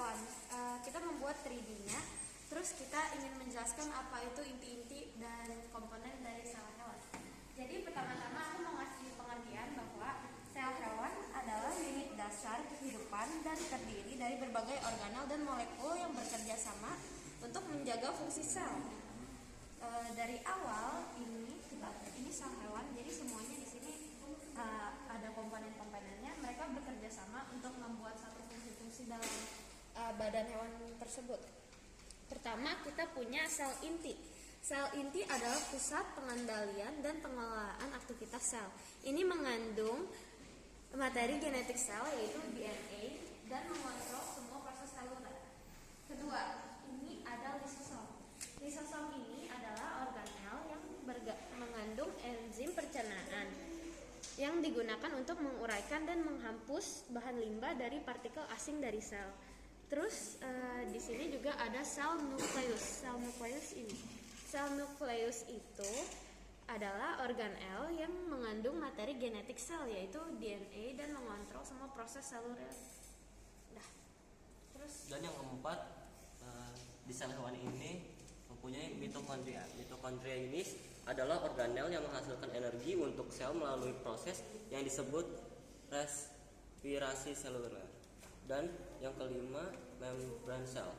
hewan. Kita membuat 3D-nya, terus kita ingin menjelaskan apa itu inti-inti dan komponen dari sel hewan. Jadi pertama-tama aku mau ngasih pengertian bahwa sel hewan adalah unit dasar kehidupan dan terdiri dari berbagai organel dan molekul yang bekerja sama untuk menjaga fungsi sel. Dari awal ini sel hewan, jadi semuanya di sini ada komponen-komponennya. Mereka bekerja sama untuk membuat satu fungsi-fungsi dalam badan hewan tersebut. Pertama kita punya sel inti. Sel inti adalah pusat pengendalian dan pengelolaan aktivitas sel. Ini mengandung materi genetik sel yaitu DNA dan mengontrol semua proses seluler. Kedua, ini ada lisosom. Lisosom ini adalah organel yang mengandung enzim pencernaan yang digunakan untuk menguraikan dan menghapus bahan limbah dari partikel asing dari sel. Terus di sini juga ada sel nukleus. Sel nukleus itu adalah organel yang mengandung materi genetik sel yaitu DNA dan mengontrol semua proses seluler. Dan yang keempat, di sel hewan ini mempunyai mitokondria. Mitokondria ini adalah organel yang menghasilkan energi untuk sel melalui proses yang disebut respirasi seluler. Dan yang kelima, membran sel.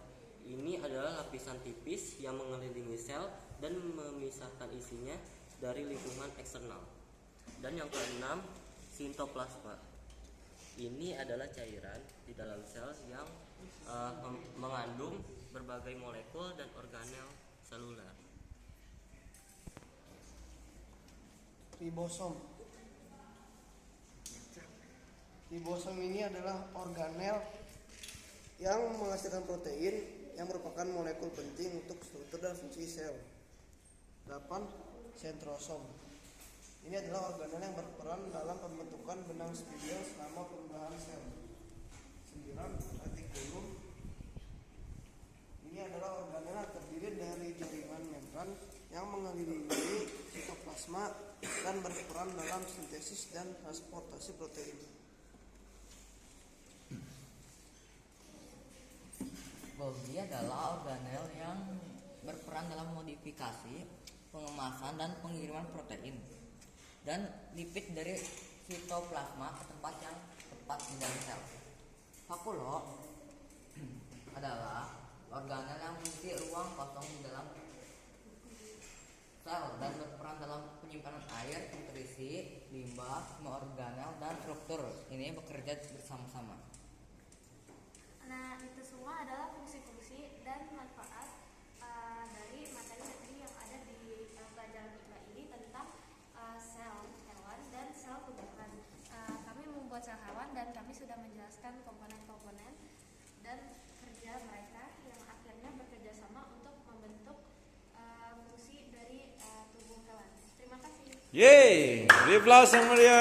Ini adalah lapisan tipis yang mengelilingi sel dan memisahkan isinya dari lingkungan eksternal. Dan yang keenam, sitoplasma. Ini adalah cairan di dalam sel yang mengandung berbagai molekul dan organel seluler. Ribosom. Ribosom ini adalah organel yang menghasilkan protein yang merupakan molekul penting untuk struktur dan fungsi sel. 8. Sentrosom. Ini adalah organel yang berperan dalam pembentukan benang spidol selama perubahan sel. 9. Retikulum. Ini adalah organel yang terdiri dari jaringan membran yang mengelilingi sitoplasma dan berperan dalam sintesis dan transportasi protein. Golgi adalah organel yang berperan dalam modifikasi, pengemasan, dan pengiriman protein dan lipid dari sitoplasma ke tempat yang tepat di dalam sel. Vakuolo adalah organel yang mengisi ruang kosong di dalam sel dan berperan dalam penyimpanan air, nutrisi, limbah, semua organel dan struktur ini bekerja bersama-sama. Nah, itu semua adalah fungsi-fungsi dan manfaat dari materi-materi yang ada di pelajaran IPA ini tentang sel hewan dan sel tumbuhan. Kami membuat sel hewan dan kami sudah menjelaskan komponen-komponen dan kerja mereka yang akhirnya bekerja sama untuk membentuk fungsi dari tubuh hewan. Terima kasih. Yeay, beri aplaus yang mulia.